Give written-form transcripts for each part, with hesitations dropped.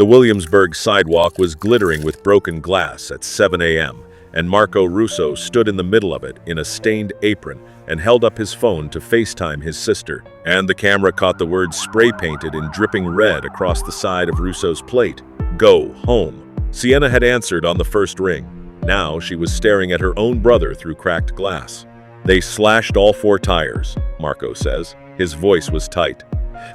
The Williamsburg sidewalk was glittering with broken glass at 7 a.m., and Marco Russo stood in the middle of it in a stained apron and held up his phone to FaceTime his sister. And the camera caught the words spray-painted in dripping red across the side of Russo's plate. "Go home." Sienna had answered on the first ring. Now she was staring at her own brother through cracked glass. "They slashed all 4 tires," Marco says. His voice was tight.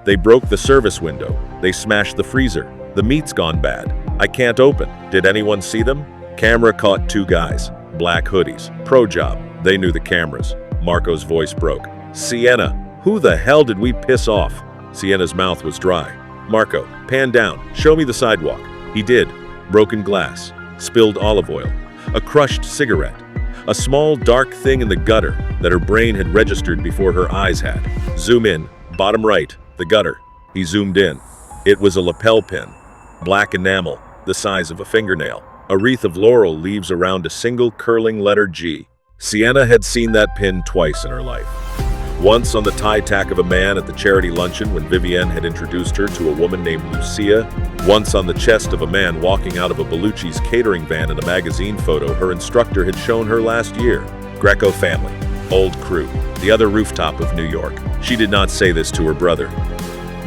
"They broke the service window. They smashed the freezer. The meat's gone bad. I can't open. Did anyone see them?" Camera caught 2 guys, black hoodies, pro job. They knew the cameras. Marco's voice broke. "Sienna, who the hell did we piss off?" Sienna's mouth was dry. "Marco, pan down. Show me the sidewalk." He did. Broken glass, spilled olive oil, a crushed cigarette, a small dark thing in the gutter that her brain had registered before her eyes had. "Zoom in, bottom right, the gutter." He zoomed in. It was a lapel pin, black enamel, the size of a fingernail. A wreath of laurel leaves around a single curling letter G. Sienna had seen that pin twice in her life. Once on the tie tack of a man at the charity luncheon when Vivienne had introduced her to a woman named Lucia. Once on the chest of a man walking out of a Bellucci's catering van in a magazine photo her instructor had shown her last year. Greco family, old crew, the other rooftop of New York. She did not say this to her brother.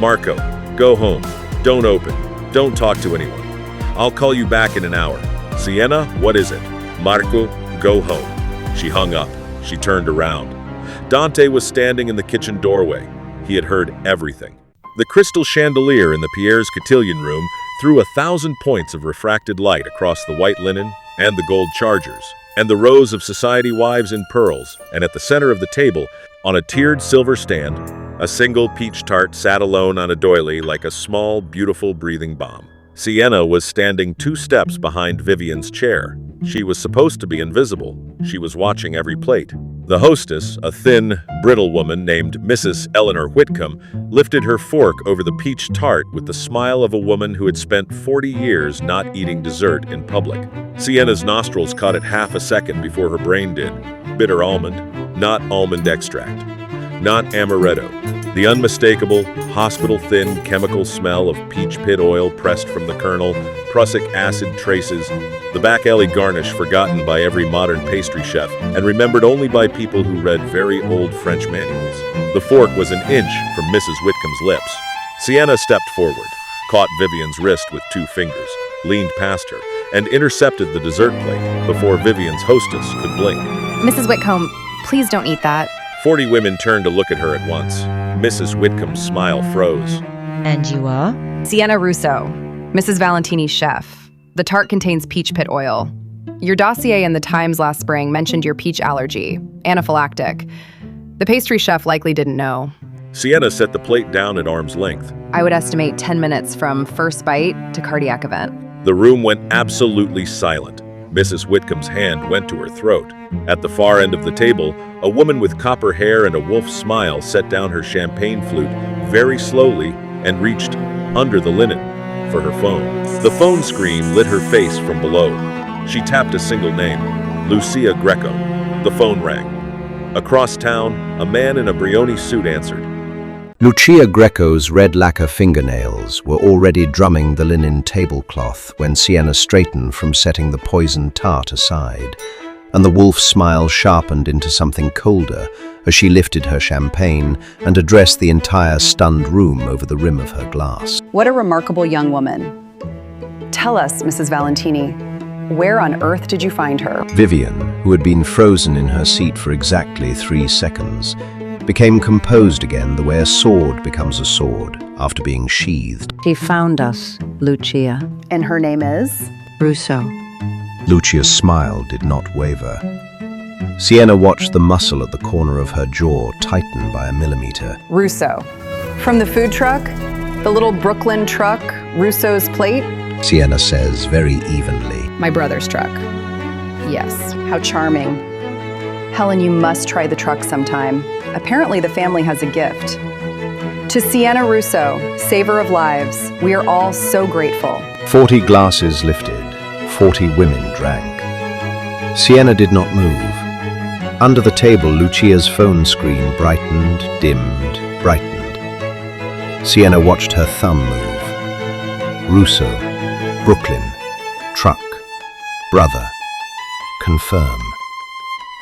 "Marco, go home. Don't open. Don't talk to anyone. I'll call you back in an hour." "Sienna, what is it?" "Marco, go home." She hung up. She turned around. Dante was standing in the kitchen doorway. He had heard everything. The crystal chandelier in the Pierre's cotillion room threw 1,000 points of refracted light across the white linen and the gold chargers, and the rows of society wives in pearls, and at the center of the table, on a tiered silver stand, a single peach tart sat alone on a doily like a small, beautiful breathing bomb. Sienna was standing 2 steps behind Vivienne's chair. She was supposed to be invisible. She was watching every plate. The hostess, a thin, brittle woman named Mrs. Eleanor Whitcomb, lifted her fork over the peach tart with the smile of a woman who had spent 40 years not eating dessert in public. Sienna's nostrils caught it half a second before her brain did. Bitter almond, not almond extract, not amaretto. The unmistakable, hospital-thin chemical smell of peach pit oil pressed from the kernel, prussic acid traces, the back alley garnish forgotten by every modern pastry chef and remembered only by people who read very old French manuals. The fork was an inch from Mrs. Whitcomb's lips. Sienna stepped forward, caught Vivienne's wrist with 2 fingers, leaned past her, and intercepted the dessert plate before Vivienne's hostess could blink. "Mrs. Whitcomb, please don't eat that." 40 women turned to look at her at once. Mrs. Whitcomb's smile froze. "And you are?" "Sienna Russo, Mrs. Valentini's chef. The tart contains peach pit oil. Your dossier in the Times last spring mentioned your peach allergy, anaphylactic. The pastry chef likely didn't know." Sienna set the plate down at arm's length. "I would estimate 10 minutes from first bite to cardiac event." The room went absolutely silent. Mrs. Whitcomb's hand went to her throat. At the far end of the table, a woman with copper hair and a wolf smile set down her champagne flute very slowly and reached under the linen for her phone. The phone screen lit her face from below. She tapped a single name, Lucia Greco. The phone rang. Across town, a man in a Brioni suit answered. Lucia Greco's red lacquer fingernails were already drumming the linen tablecloth when Sienna straightened from setting the poisoned tart aside, and the wolf's smile sharpened into something colder as she lifted her champagne and addressed the entire stunned room over the rim of her glass. "What a remarkable young woman. Tell us, Mrs. Valentini, where on earth did you find her?" Vivienne, who had been frozen in her seat for exactly 3 seconds, became composed again the way a sword becomes a sword after being sheathed. "She found us, Lucia. "And her name is?" Russo." Lucia's smile did not waver. Sienna watched the muscle at the corner of her jaw tighten by a millimeter. "Russo. From the food truck? The little Brooklyn truck, Russo's plate?" Sienna says very evenly. "My brother's truck." Yes. "How charming. Helen, you must try the truck sometime. Apparently the family has a gift. To Sienna Russo, saver of lives, we are all so grateful." 40 glasses lifted, 40 women drank. Sienna did not move. Under the table, Lucia's phone screen brightened, dimmed, brightened. Sienna watched her thumb move. Russo, Brooklyn. Truck. Brother. Confirm.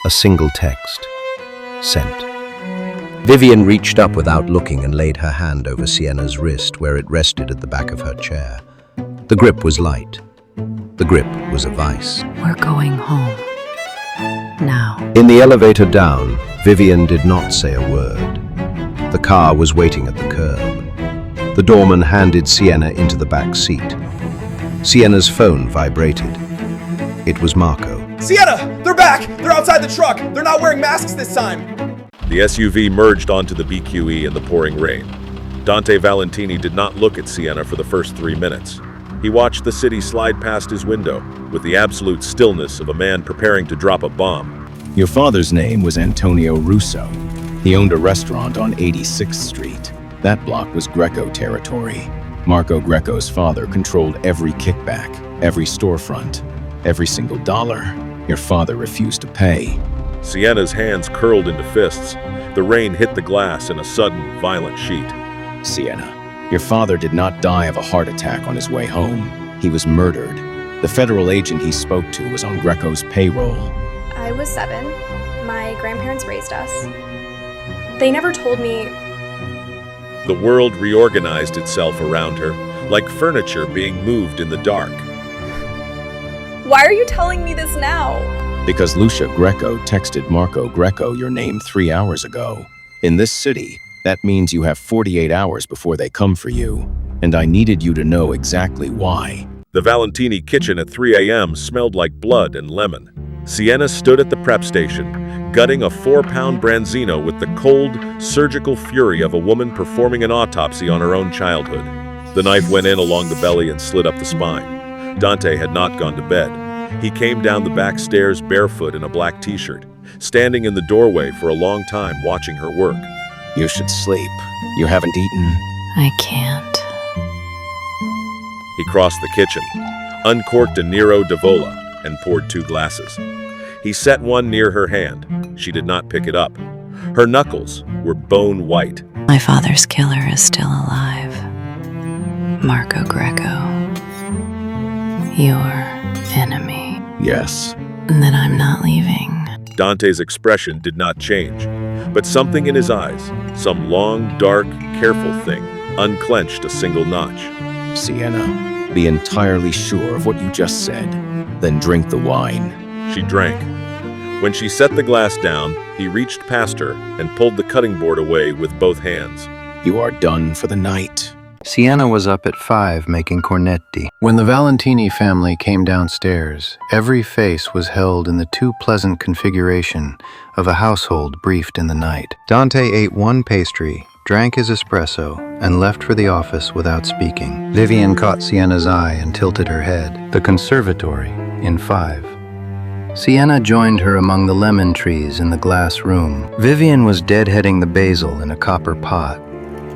A single text. Sent. Vivian reached up without looking and laid her hand over Sienna's wrist where it rested at the back of her chair. The grip was light. The grip was a vice. We're going home. Now. In the elevator down, Vivian did not say a word. The car was waiting at the curb. The doorman handed Sienna into the back seat. Sienna's phone vibrated. It was Marco. Sienna! They're back! They're outside the truck! They're not wearing masks this time! The SUV merged onto the BQE in the pouring rain. Dante Valentini did not look at Sienna for the first 3 minutes. He watched the city slide past his window with the absolute stillness of a man preparing to drop a bomb. Your father's name was Antonio Russo. He owned a restaurant on 86th Street. That block was Greco territory. Marco Greco's father controlled every kickback, every storefront, every single dollar. Your father refused to pay. Sienna's hands curled into fists. The rain hit the glass in a sudden, violent sheet. Sienna, your father did not die of a heart attack on his way home. He was murdered. The federal agent he spoke to was on Greco's payroll. I was 7. My grandparents raised us. They never told me. The world reorganized itself around her, like furniture being moved in the dark. Why are you telling me this now? Because Lucia Greco texted Marco Greco your name 3 hours ago. In this city, that means you have 48 hours before they come for you. And I needed you to know exactly why. The Valentini kitchen at 3 a.m. smelled like blood and lemon. Sienna stood at the prep station, gutting a 4-pound branzino with the cold, surgical fury of a woman performing an autopsy on her own childhood. The knife went in along the belly and slid up the spine. Dante had not gone to bed. He came down the back stairs barefoot in a black t-shirt, standing in the doorway for a long time watching her work. You should sleep. You haven't eaten. I can't. He crossed the kitchen, uncorked a Nero d'Avola, and poured 2 glasses. He set one near her hand. She did not pick it up. Her knuckles were bone white. My father's killer is still alive. Marco Greco. Your enemy. Yes. Then I'm not leaving. Dante's expression did not change, but something in his eyes, some long, dark, careful thing, unclenched a single notch. Sienna, be entirely sure of what you just said. Then drink the wine. She drank. When she set the glass down, he reached past her and pulled the cutting board away with both hands. You are done for the night. Sienna was up at 5 making cornetti. When the Valentini family came downstairs, every face was held in the too pleasant configuration of a household briefed in the night. Dante ate 1 pastry, drank his espresso, and left for the office without speaking. Vivian caught Sienna's eye and tilted her head. The conservatory, in 5. Sienna joined her among the lemon trees in the glass room. Vivian was deadheading the basil in a copper pot.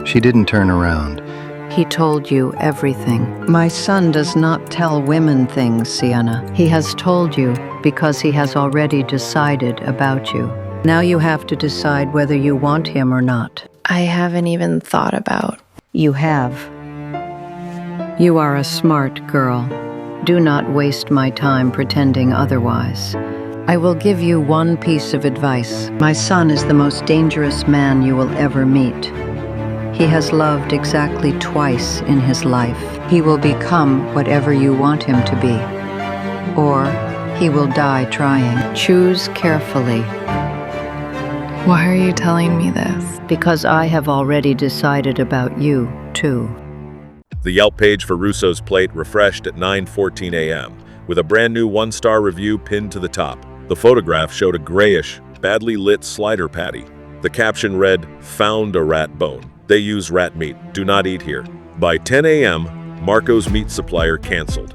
She didn't turn around. He told you everything. My son does not tell women things, Sienna. He has told you because he has already decided about you. Now you have to decide whether you want him or not. I haven't even thought about. You have. You are a smart girl. Do not waste my time pretending otherwise. I will give you one piece of advice. My son is the most dangerous man you will ever meet. He has loved exactly twice in his life. He will become whatever you want him to be. Or he will die trying. Choose carefully. Why are you telling me this? Because I have already decided about you, too. The Yelp page for Russo's plate refreshed at 9:14 a.m., with a brand new 1-star review pinned to the top. The photograph showed a grayish, badly lit slider patty. The caption read, "Found a rat bone. They use rat meat. Do not eat here." By 10 a.m., Marco's meat supplier canceled.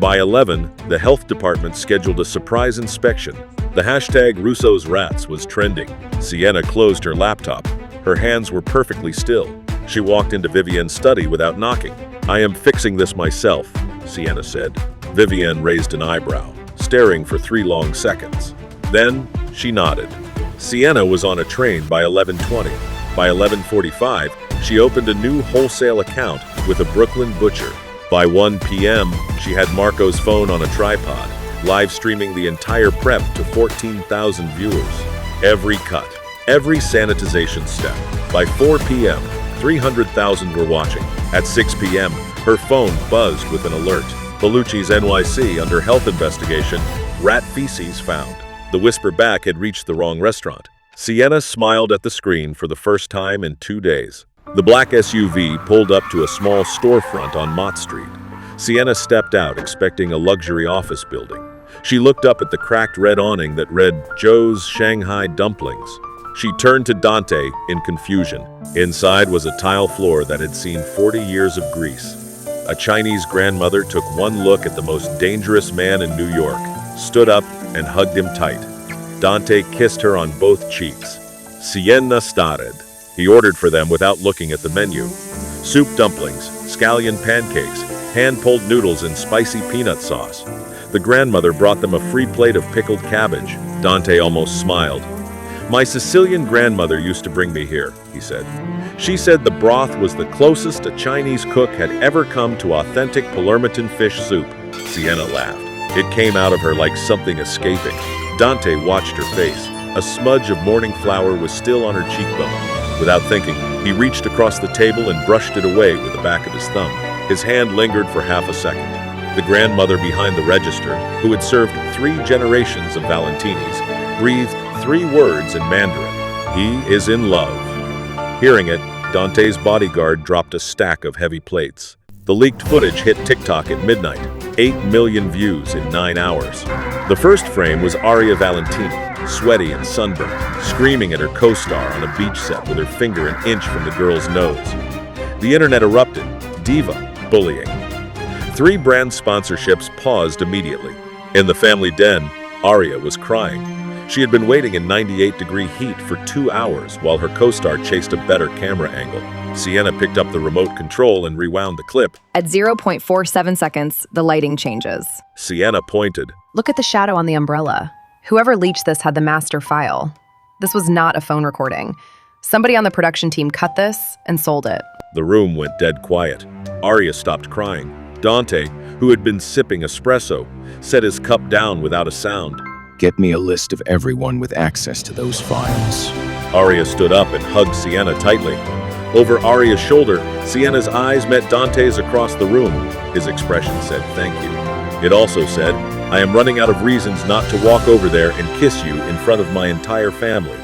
By 11, the health department scheduled a surprise inspection. The hashtag Russo's Rats was trending. Sienna closed her laptop. Her hands were perfectly still. She walked into Vivian's study without knocking. "I am fixing this myself," Sienna said. Vivian raised an eyebrow, staring for 3 long seconds. Then, she nodded. Sienna was on a train by 11:20. By 11:45, she opened a new wholesale account with a Brooklyn butcher. By 1 p.m., she had Marco's phone on a tripod, live streaming the entire prep to 14,000 viewers. Every cut, every sanitization step. By 4 p.m., 300,000 were watching. At 6 p.m., her phone buzzed with an alert. Bellucci's NYC under health investigation, rat feces found. The whisper back had reached the wrong restaurant. Sienna smiled at the screen for the first time in 2 days. The black SUV pulled up to a small storefront on Mott Street. Sienna stepped out, expecting a luxury office building. She looked up at the cracked red awning that read, "Joe's Shanghai Dumplings." She turned to Dante in confusion. Inside was a tile floor that had seen 40 years of grease. A Chinese grandmother took one look at the most dangerous man in New York, stood up, and hugged him tight. Dante kissed her on both cheeks. Sienna started. He ordered for them without looking at the menu. Soup dumplings, scallion pancakes, hand-pulled noodles and spicy peanut sauce. The grandmother brought them a free plate of pickled cabbage. Dante almost smiled. "My Sicilian grandmother used to bring me here," he said. "She said the broth was the closest a Chinese cook had ever come to authentic Palermitan fish soup." Sienna laughed. It came out of her like something escaping. Dante watched her face. A smudge of morning flour was still on her cheekbone. Without thinking, he reached across the table and brushed it away with the back of his thumb. His hand lingered for half a second. The grandmother behind the register, who had served 3 generations of Valentinis, breathed 3 words in Mandarin. "He is in love." Hearing it, Dante's bodyguard dropped a stack of heavy plates. The leaked footage hit TikTok at midnight. 8 million views in 9 hours. The first frame was Aria Valentini, sweaty and sunburned, screaming at her co-star on a beach set with her finger an inch from the girl's nose. The internet erupted. Diva, bullying. 3 brand sponsorships paused immediately. In the family den, Aria was crying. She had been waiting in 98-degree heat for 2 hours while her co-star chased a better camera angle. Sienna picked up the remote control and rewound the clip. At 0.47 seconds, the lighting changes. Sienna pointed. Look at the shadow on the umbrella. Whoever leaked this had the master file. This was not a phone recording. Somebody on the production team cut this and sold it. The room went dead quiet. Aria stopped crying. Dante, who had been sipping espresso, set his cup down without a sound. "Get me a list of everyone with access to those files." Aria stood up and hugged Sienna tightly. Over Aria's shoulder, Sienna's eyes met Dante's across the room. His expression said, "Thank you." It also said, "I am running out of reasons not to walk over there and kiss you in front of my entire family."